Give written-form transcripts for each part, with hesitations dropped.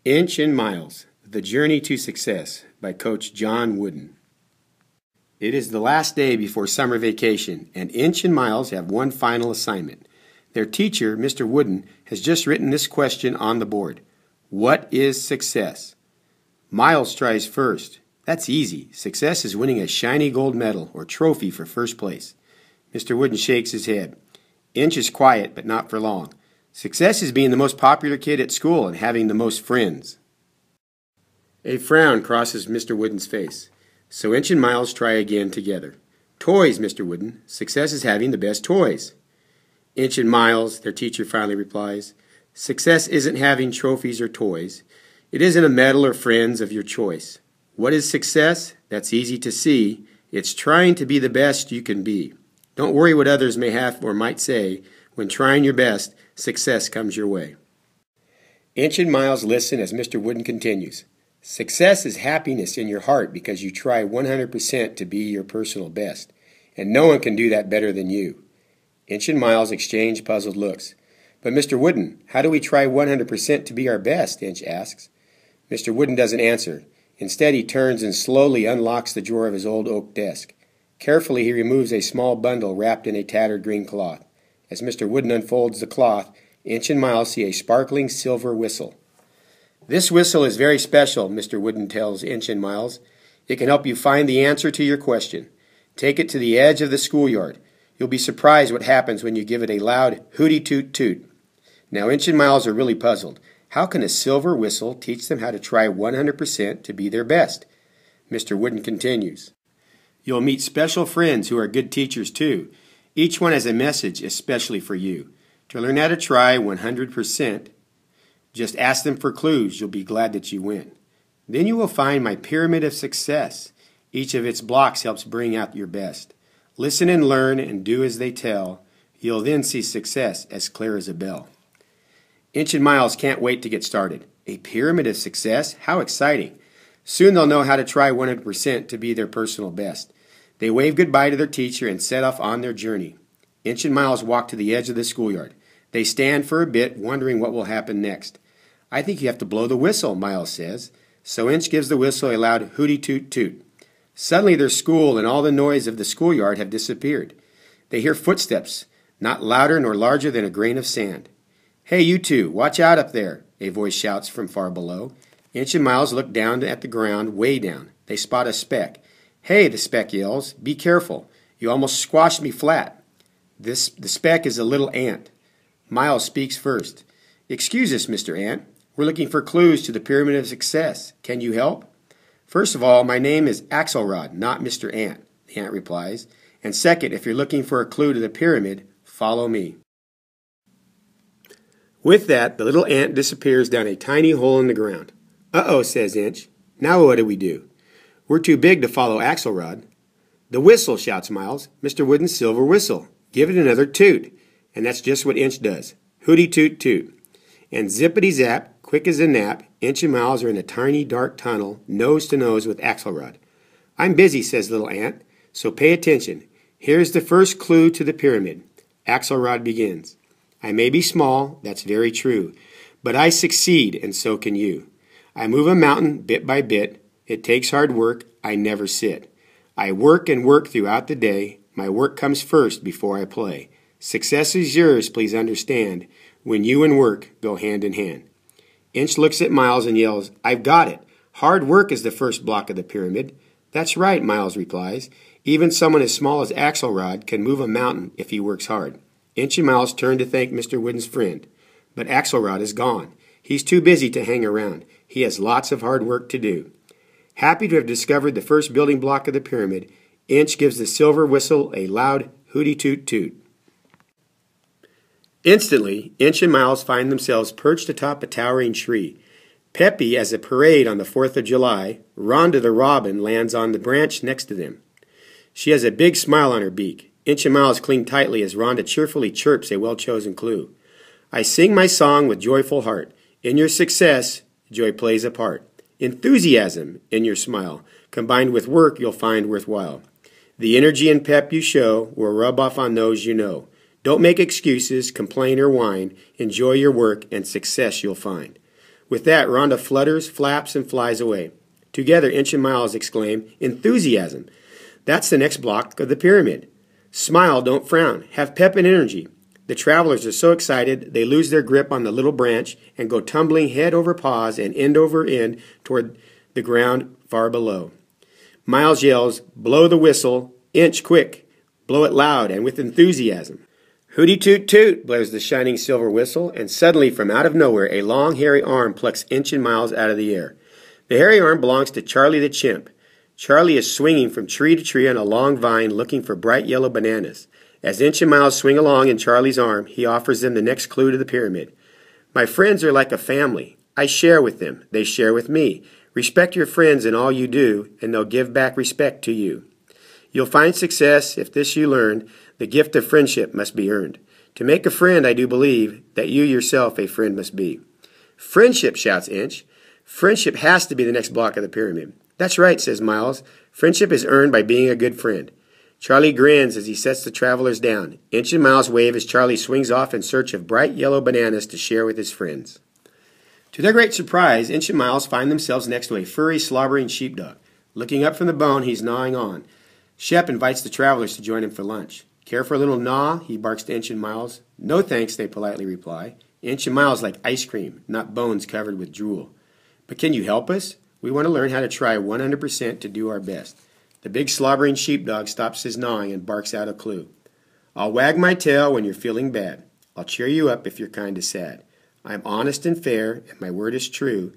Inch and Miles, The Journey to Success by Coach John Wooden. It is the last day before summer vacation, and Inch and Miles have one final assignment. Their teacher, Mr. Wooden, has just written this question on the board. What is success? Miles tries first. That's easy. Success is winning a shiny gold medal or trophy for first place. Mr. Wooden shakes his head. Inch is quiet, but not for long. Success is being the most popular kid at school and having the most friends. A frown crosses Mr. Wooden's face. So Inch and Miles try again together. Toys, Mr. Wooden. Success is having the best toys. Inch and Miles, their teacher finally replies. Success isn't having trophies or toys. It isn't a medal or friends of your choice. What is success? That's easy to see. It's trying to be the best you can be. Don't worry what others may have or might say. When trying your best, success comes your way. Inch and Miles listen as Mr. Wooden continues. Success is happiness in your heart because you try 100% to be your personal best. And no one can do that better than you. Inch and Miles exchange puzzled looks. But Mr. Wooden, how do we try 100% to be our best? Inch asks. Mr. Wooden doesn't answer. Instead, he turns and slowly unlocks the drawer of his old oak desk. Carefully, he removes a small bundle wrapped in a tattered green cloth. As Mr. Wooden unfolds the cloth, Inch and Miles see a sparkling silver whistle. This whistle is very special, Mr. Wooden tells Inch and Miles. It can help you find the answer to your question. Take it to the edge of the schoolyard. You'll be surprised what happens when you give it a loud hooty-toot-toot. Now Inch and Miles are really puzzled. How can a silver whistle teach them how to try 100% to be their best? Mr. Wooden continues. You'll meet special friends who are good teachers too. Each one has a message especially for you. To learn how to try 100%, just ask them for clues. You'll be glad that you went. Then you will find my pyramid of success. Each of its blocks helps bring out your best. Listen and learn and do as they tell. You'll then see success as clear as a bell. Inch and Miles can't wait to get started. A pyramid of success? How exciting. Soon they'll know how to try 100% to be their personal best. They wave goodbye to their teacher and set off on their journey. Inch and Miles walk to the edge of the schoolyard. They stand for a bit, wondering what will happen next. I think you have to blow the whistle, Miles says. So Inch gives the whistle a loud hooty-toot-toot. Suddenly their school and all the noise of the schoolyard have disappeared. They hear footsteps, not louder nor larger than a grain of sand. Hey, you two, watch out up there, a voice shouts from far below. Inch and Miles look down at the ground, way down. They spot a speck. Hey, the speck yells, be careful. You almost squashed me flat. The speck is a little ant. Miles speaks first. Excuse us, Mr. Ant. We're looking for clues to the pyramid of success. Can you help? First of all, my name is Axelrod, not Mr. Ant, the ant replies. And second, if you're looking for a clue to the pyramid, follow me. With that, the little ant disappears down a tiny hole in the ground. Uh-oh, says Inch. Now what do we do? We're too big to follow Axelrod. The whistle, shouts Miles. Mr. Wooden's silver whistle. Give it another toot. And that's just what Inch does. Hooty-toot-toot. And zippity-zap, quick as a nap, Inch and Miles are in a tiny dark tunnel, nose to nose with Axelrod. I'm busy, says little ant, so pay attention. Here's the first clue to the pyramid. Axelrod begins. I may be small, that's very true, but I succeed, and so can you. I move a mountain bit by bit. It takes hard work. I never sit. I work and work throughout the day. My work comes first before I play. Success is yours, please understand, when you and work go hand in hand. Inch looks at Miles and yells, I've got it. Hard work is the first block of the pyramid. That's right, Miles replies. Even someone as small as Axelrod can move a mountain if he works hard. Inch and Miles turn to thank Mr. Wooden's friend. But Axelrod is gone. He's too busy to hang around. He has lots of hard work to do. Happy to have discovered the first building block of the pyramid, Inch gives the silver whistle a loud hooty-toot-toot. Instantly, Inch and Miles find themselves perched atop a towering tree. Peppy, as a parade on the 4th of July, Rhonda the robin lands on the branch next to them. She has a big smile on her beak. Inch and Miles cling tightly as Rhonda cheerfully chirps a well-chosen clue. I sing my song with joyful heart. In your success, joy plays a part. Enthusiasm in your smile, combined with work you'll find worthwhile. The energy and pep you show will rub off on those you know. Don't make excuses, complain, or whine. Enjoy your work and success you'll find. With that, Rhonda flutters, flaps, and flies away. Together, Inch and Miles exclaim, "Enthusiasm! That's the next block of the pyramid. Smile, don't frown. Have pep and energy." The travelers are so excited they lose their grip on the little branch and go tumbling head over paws and end over end toward the ground far below. Miles yells, "Blow the whistle. Inch, quick. Blow it loud and with enthusiasm." Hooty toot toot blares the shining silver whistle, and suddenly from out of nowhere a long hairy arm plucks Inch and Miles out of the air. The hairy arm belongs to Charlie the chimp. Charlie is swinging from tree to tree on a long vine looking for bright yellow bananas. As Inch and Miles swing along in Charlie's arm, he offers them the next clue to the pyramid. "My friends are like a family. I share with them. They share with me. Respect your friends in all you do, and they'll give back respect to you. You'll find success if this you learn. The gift of friendship must be earned. To make a friend, I do believe, that you yourself a friend must be." "Friendship," shouts Inch. "Friendship has to be the next block of the pyramid." "That's right," says Miles. "Friendship is earned by being a good friend." Charlie grins as he sets the travelers down. Inch and Miles wave as Charlie swings off in search of bright yellow bananas to share with his friends. To their great surprise, Inch and Miles find themselves next to a furry, slobbering sheepdog. Looking up from the bone, he's gnawing on. Shep invites the travelers to join him for lunch. "Care for a little gnaw?" he barks to Inch and Miles. "No thanks," they politely reply. Inch and Miles like ice cream, not bones covered with drool. "But can you help us? We want to learn how to try 100% to do our best." The big slobbering sheepdog stops his gnawing and barks out a clue. "I'll wag my tail when you're feeling bad. I'll cheer you up if you're kind of sad. I'm honest and fair, and my word is true.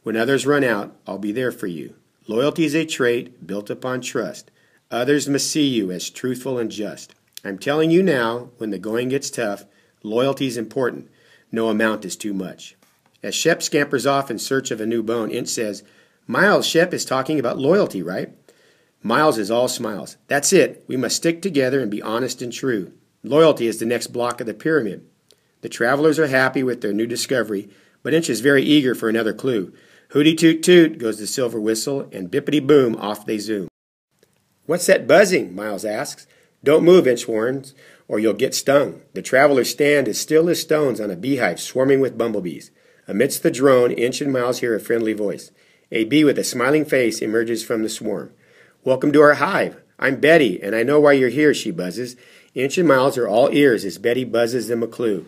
When others run out, I'll be there for you. Loyalty is a trait built upon trust. Others must see you as truthful and just. I'm telling you now, when the going gets tough, loyalty's important. No amount is too much." As Shep scampers off in search of a new bone, Inch says, "Miles, Shep is talking about loyalty, right?" Miles is all smiles. "That's it. We must stick together and be honest and true. Loyalty is the next block of the pyramid." The travelers are happy with their new discovery, but Inch is very eager for another clue. Hooty toot toot goes the silver whistle, and bippity boom, off they zoom. "What's that buzzing?" Miles asks. "Don't move," Inch warns, "or you'll get stung." The travelers stand as still as stones on a beehive swarming with bumblebees. Amidst the drone, Inch and Miles hear a friendly voice. A bee with a smiling face emerges from the swarm. "Welcome to our hive. I'm Betty, and I know why you're here," she buzzes. Inch and Miles are all ears as Betty buzzes them a clue.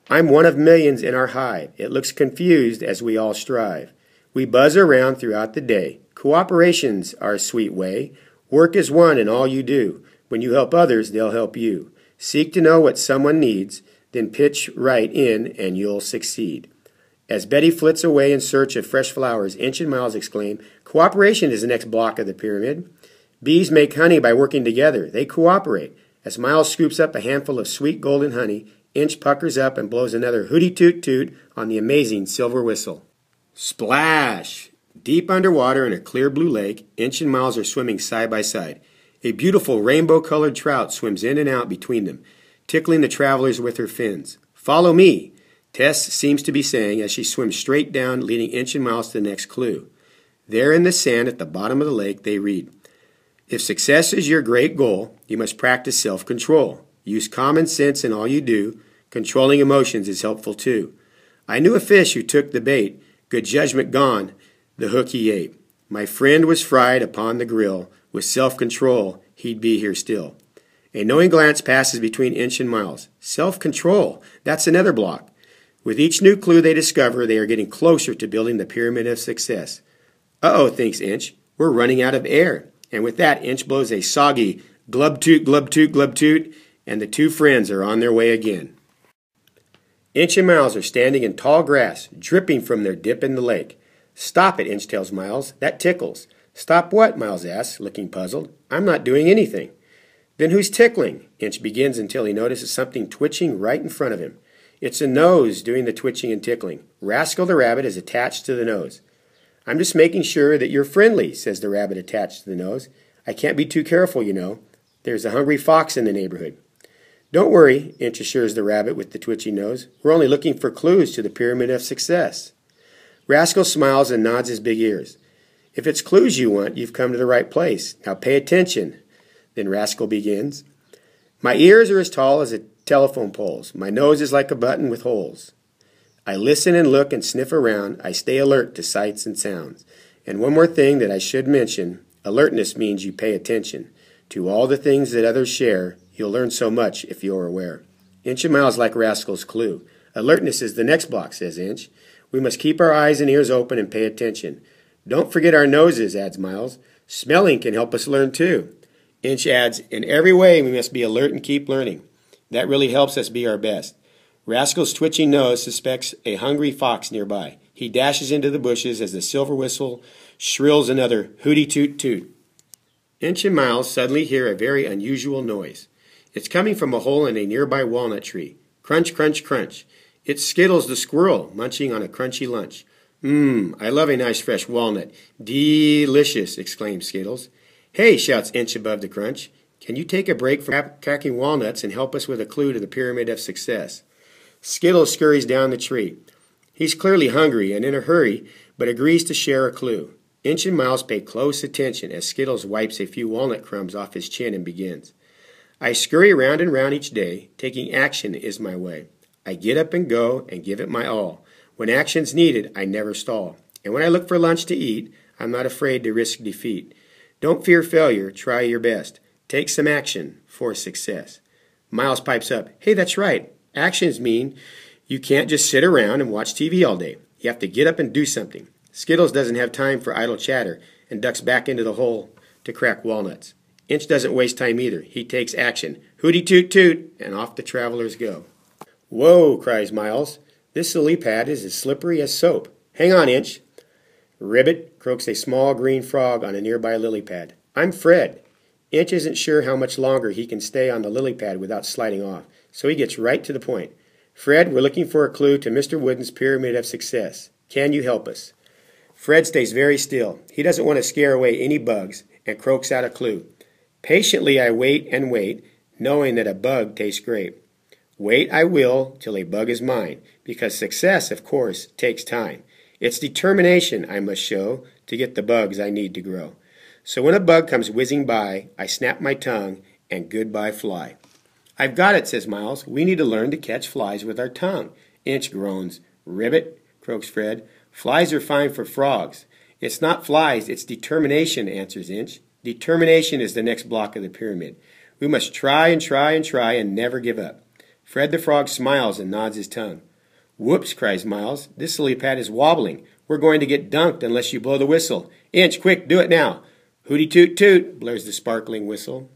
"I'm one of millions in our hive. It looks confused as we all strive. We buzz around throughout the day. Cooperation's our sweet way. Work is one in all you do. When you help others, they'll help you. Seek to know what someone needs, then pitch right in and you'll succeed." As Betty flits away in search of fresh flowers, Inch and Miles exclaim, "Cooperation is the next block of the pyramid. Bees make honey by working together. They cooperate." As Miles scoops up a handful of sweet golden honey, Inch puckers up and blows another hooty toot toot on the amazing silver whistle. Splash! Deep underwater in a clear blue lake, Inch and Miles are swimming side by side. A beautiful rainbow-colored trout swims in and out between them, tickling the travelers with her fins. "Follow me," Tess seems to be saying as she swims straight down, leading Inch and Miles to the next clue. There in the sand at the bottom of the lake, they read, "If success is your great goal, you must practice self-control. Use common sense in all you do. Controlling emotions is helpful too. I knew a fish who took the bait. Good judgment gone, the hook he ate. My friend was fried upon the grill. With self-control, he'd be here still." A knowing glance passes between Inch and Miles. Self-control, that's another block. With each new clue they discover, they are getting closer to building the pyramid of success. "Uh-oh," thinks Inch, "we're running out of air." And with that, Inch blows a soggy glub toot, glub toot, glub toot, and the two friends are on their way again. Inch and Miles are standing in tall grass, dripping from their dip in the lake. "Stop it," Inch tells Miles. "That tickles." "Stop what?" Miles asks, looking puzzled. "I'm not doing anything." "Then who's tickling?" Inch begins until he notices something twitching right in front of him. It's a nose doing the twitching and tickling. Rascal the rabbit is attached to the nose. "I'm just making sure that you're friendly," says the rabbit attached to the nose. "I can't be too careful, you know. There's a hungry fox in the neighborhood." "Don't worry," Inch assures the rabbit with the twitchy nose. "We're only looking for clues to the pyramid of success." Rascal smiles and nods his big ears. "If it's clues you want, you've come to the right place. Now pay attention." Then Rascal begins. "My ears are as tall as telephone poles. My nose is like a button with holes. I listen and look and sniff around. I stay alert to sights and sounds. And one more thing that I should mention, alertness means you pay attention to all the things that others share. You'll learn so much if you're aware. Inch and Miles like Rascal's clue. Alertness is the next block, says Inch. We must keep our eyes and ears open and pay attention. Don't forget our noses, adds Miles. Smelling can help us learn too. Inch adds, in every way we must be alert and keep learning. That really helps us be our best. Rascal's twitching nose suspects a hungry fox nearby. He dashes into the bushes as the silver whistle shrills another hooty toot toot. Inch and Miles suddenly hear a very unusual noise. It's coming from a hole in a nearby walnut tree. Crunch, crunch, crunch. It's Skittles the squirrel munching on a crunchy lunch. I love a nice fresh walnut. Delicious, exclaims Skittles. Hey, shouts Inch above the crunch. Can you take a break from cracking walnuts and help us with a clue to the pyramid of success? Skittles scurries down the tree. He's clearly hungry and in a hurry, but agrees to share a clue. Inch and Miles pay close attention as Skittles wipes a few walnut crumbs off his chin and begins. I scurry round and round each day, taking action is my way. I get up and go and give it my all. When action's needed, I never stall. And when I look for lunch to eat, I'm not afraid to risk defeat. Don't fear failure, try your best. Take some action for success. Miles pipes up, hey, that's right. Actions mean you can't just sit around and watch TV all day. You have to get up and do something. Skittles doesn't have time for idle chatter and ducks back into the hole to crack walnuts. Inch doesn't waste time either. He takes action. Hooty toot toot, and off the travelers go. Whoa, cries Miles. This lily pad is as slippery as soap. Hang on, Inch. Ribbit, croaks a small green frog on a nearby lily pad. I'm Fred. Inch isn't sure how much longer he can stay on the lily pad without sliding off, so he gets right to the point. Fred, we're looking for a clue to Mr. Wooden's Pyramid of Success. Can you help us? Fred stays very still. He doesn't want to scare away any bugs and croaks out a clue. Patiently I wait and wait, knowing that a bug tastes great. Wait I will till a bug is mine, because success, of course, takes time. It's determination I must show to get the bugs I need to grow. So when a bug comes whizzing by, I snap my tongue and goodbye fly. I've got it, says Miles. We need to learn to catch flies with our tongue. Inch groans. Ribbit, croaks Fred. Flies are fine for frogs. It's not flies, it's determination, answers Inch. Determination is the next block of the pyramid. We must try and try and try and never give up. Fred the Frog smiles and nods his tongue. Whoops, cries Miles. This lily pad is wobbling. We're going to get dunked unless you blow the whistle. Inch, quick, do it now. Hooty toot toot, blares the sparkling whistle.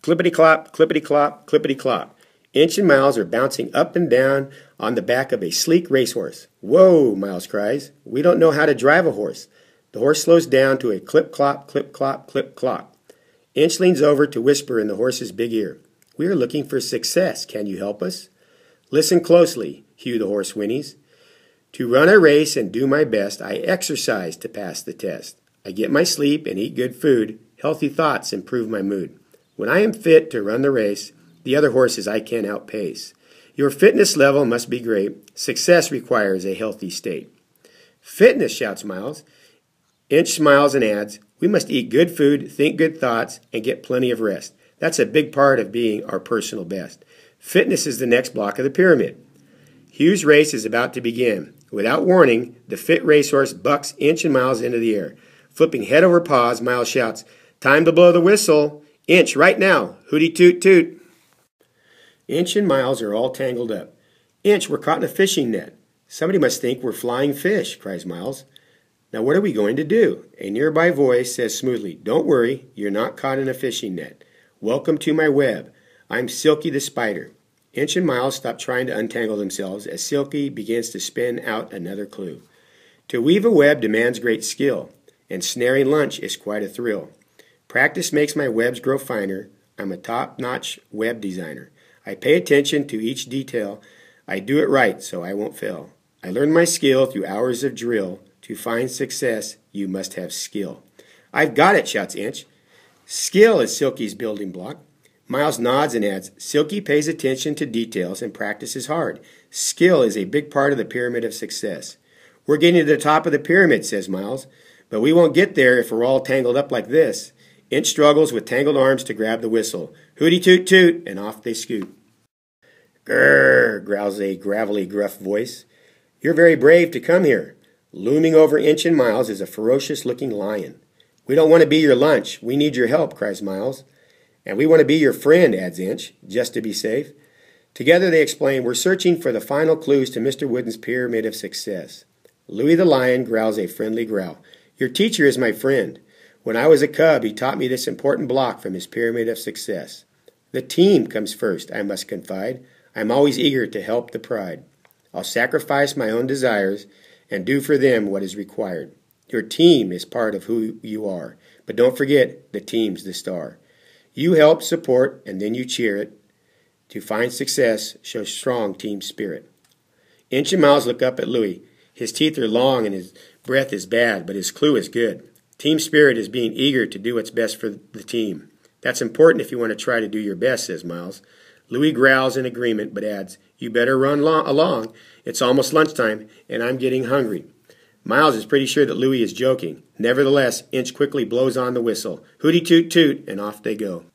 Clippity-clop, clippity-clop, clippity-clop. Inch and Miles are bouncing up and down on the back of a sleek racehorse. Whoa, Miles cries. We don't know how to drive a horse. The horse slows down to a clip-clop, clip-clop, clip-clop. Inch leans over to whisper in the horse's big ear. We are looking for success. Can you help us? Listen closely, Hugh the horse whinnies. To run a race and do my best, I exercise to pass the test. I get my sleep and eat good food. Healthy thoughts improve my mood. When I am fit to run the race, the other horses I can outpace. Your fitness level must be great. Success requires a healthy state. Fitness, shouts Miles. Inch smiles and adds, we must eat good food, think good thoughts, and get plenty of rest. That's a big part of being our personal best. Fitness is the next block of the pyramid. Hugh's race is about to begin. Without warning, the fit racehorse bucks Inch and Miles into the air. Flipping head over paws, Miles shouts, time to blow the whistle. Inch, right now. Hooty toot toot. Inch and Miles are all tangled up. Inch, we're caught in a fishing net. Somebody must think we're flying fish, cries Miles. Now what are we going to do? A nearby voice says smoothly, don't worry, you're not caught in a fishing net. Welcome to my web. I'm Silky the Spider. Inch and Miles stop trying to untangle themselves as Silky begins to spin out another clue. To weave a web demands great skill, and snaring lunch is quite a thrill. Practice makes my webs grow finer. I'm a top-notch web designer. I pay attention to each detail. I do it right so I won't fail. I learn my skill through hours of drill. To find success, you must have skill. I've got it, shouts Inch. Skill is Silky's building block. Miles nods and adds, Silky pays attention to details and practices hard. Skill is a big part of the pyramid of success. We're getting to the top of the pyramid, says Miles, but we won't get there if we're all tangled up like this. Inch struggles with tangled arms to grab the whistle. Hooty toot toot, and off they scoot. Grrr, growls a gravelly, gruff voice. You're very brave to come here. Looming over Inch and Miles is a ferocious-looking lion. We don't want to be your lunch. We need your help, cries Miles. And we want to be your friend, adds Inch, just to be safe. Together they explain, we're searching for the final clues to Mr. Wooden's pyramid of success. Louie the lion growls a friendly growl. Your teacher is my friend. When I was a cub, he taught me this important block from his pyramid of success. The team comes first, I must confide. I'm always eager to help the pride. I'll sacrifice my own desires and do for them what is required. Your team is part of who you are, but don't forget the team's the star. You help, support, and then you cheer it. To find success, show strong team spirit. Inch and Miles look up at Louie. His teeth are long and his breath is bad, but his clue is good. Team spirit is being eager to do what's best for the team. That's important if you want to try to do your best, says Miles. Louie growls in agreement, but adds, you better run along. It's almost lunchtime, and I'm getting hungry. Miles is pretty sure that Louie is joking. Nevertheless, Inch quickly blows on the whistle. Hooty toot toot, and off they go.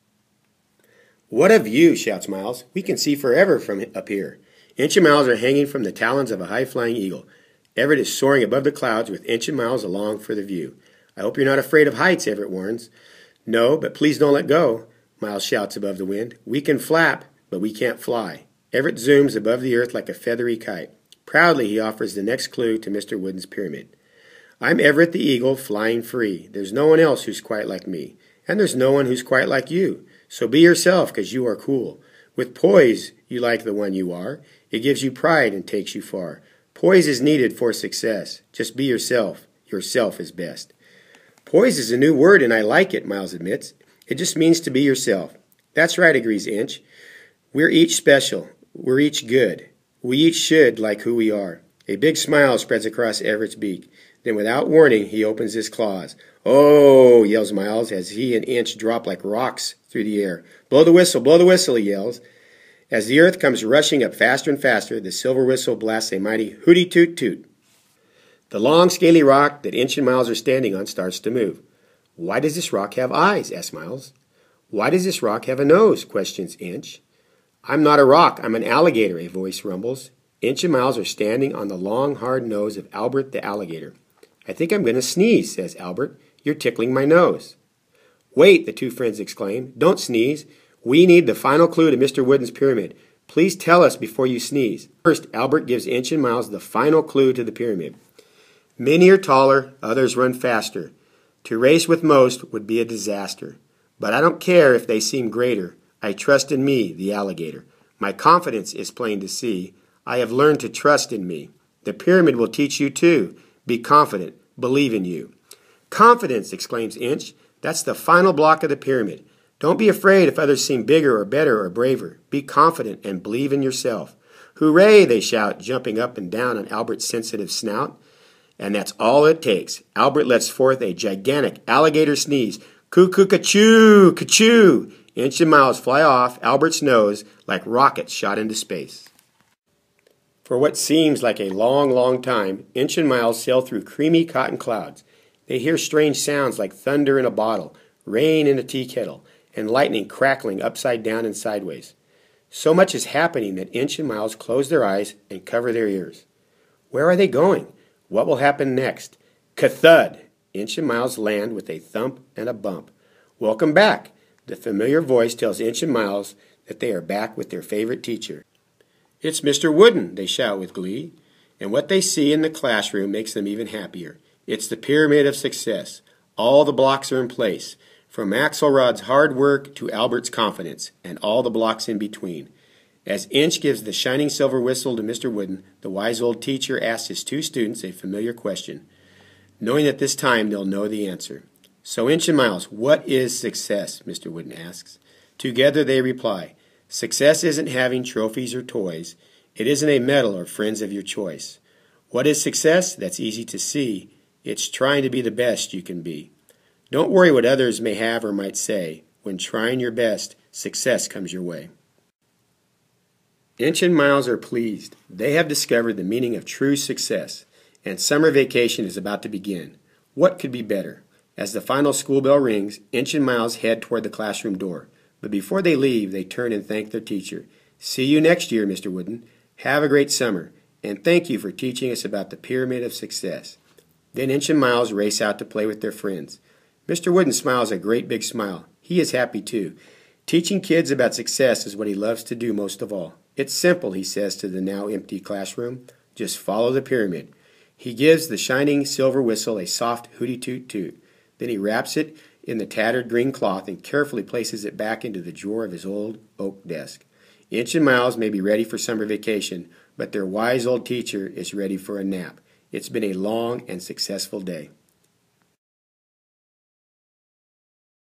What a view, shouts Miles. We can see forever from up here. Inch and Miles are hanging from the talons of a high-flying eagle. Everett is soaring above the clouds with Inch and Miles along for the view. I hope you're not afraid of heights, Everett warns. No, but please don't let go, Miles shouts above the wind. We can flap, but we can't fly. Everett zooms above the earth like a feathery kite. Proudly, he offers the next clue to Mr. Wooden's pyramid. I'm Everett the Eagle, flying free. There's no one else who's quite like me. And there's no one who's quite like you. So be yourself, 'cause you are cool. With poise, you like the one you are. It gives you pride and takes you far. Poise is needed for success. Just be yourself. Yourself is best. Poise is a new word, and I like it, Miles admits. It just means to be yourself. That's right, agrees Inch. We're each special. We're each good. We each should like who we are. A big smile spreads across Everett's beak. Then without warning, he opens his claws. Oh, yells Miles as he and Inch drop like rocks through the air. Blow the whistle, he yells. As the earth comes rushing up faster and faster, the silver whistle blasts a mighty hooty toot toot. The long, scaly rock that Inch and Miles are standing on starts to move. Why does this rock have eyes? Asks Miles. Why does this rock have a nose? Questions Inch. I'm not a rock, I'm an alligator, a voice rumbles. Inch and Miles are standing on the long, hard nose of Albert the alligator. I think I'm going to sneeze, says Albert. You're tickling my nose. Wait, the two friends exclaim. Don't sneeze. We need the final clue to Mr. Wooden's pyramid. Please tell us before you sneeze. First, Albert gives Inch and Miles the final clue to the pyramid. Many are taller, others run faster. To race with most would be a disaster. But I don't care if they seem greater. I trust in me, the alligator. My confidence is plain to see. I have learned to trust in me. The pyramid will teach you too. Be confident. Believe in you. Confidence, exclaims Inch. That's the final block of the pyramid. Don't be afraid if others seem bigger or better or braver. Be confident and believe in yourself. Hooray, they shout, jumping up and down on Albert's sensitive snout. And that's all it takes. Albert lets forth a gigantic alligator sneeze. Coo-coo-ca-choo, ka-choo. Inch and Miles fly off Albert's nose like rockets shot into space. For what seems like a long, long time, Inch and Miles sail through creamy cotton clouds. They hear strange sounds like thunder in a bottle, rain in a tea kettle, and lightning crackling upside down and sideways. So much is happening that Inch and Miles close their eyes and cover their ears. Where are they going? What will happen next? Ka-thud! Inch and Miles land with a thump and a bump. Welcome back! The familiar voice tells Inch and Miles that they are back with their favorite teacher. It's Mr. Wooden, they shout with glee. And what they see in the classroom makes them even happier. It's the pyramid of success. All the blocks are in place, from Axelrod's hard work to Albert's confidence, and all the blocks in between. As Inch gives the shining silver whistle to Mr. Wooden, the wise old teacher asks his two students a familiar question, knowing that this time they'll know the answer. So Inch and Miles, what is success? Mr. Wooden asks. Together they reply, success isn't having trophies or toys. It isn't a medal or friends of your choice. What is success? That's easy to see. It's trying to be the best you can be. Don't worry what others may have or might say. When trying your best, success comes your way. Inch and Miles are pleased. They have discovered the meaning of true success, and summer vacation is about to begin. What could be better? As the final school bell rings, Inch and Miles head toward the classroom door. But before they leave, they turn and thank their teacher. See you next year, Mr. Wooden. Have a great summer. and thank you for teaching us about the pyramid of success." Then Inch and Miles race out to play with their friends. Mr. Wooden smiles a great big smile. He is happy too. Teaching kids about success is what he loves to do most of all. "It's simple," he says to the now empty classroom. "Just follow the pyramid." He gives the shining silver whistle a soft hooty-toot-toot. Then he wraps it in the tattered green cloth and carefully places it back into the drawer of his old oak desk. Inch and Miles may be ready for summer vacation, but their wise old teacher is ready for a nap. It's been a long and successful day.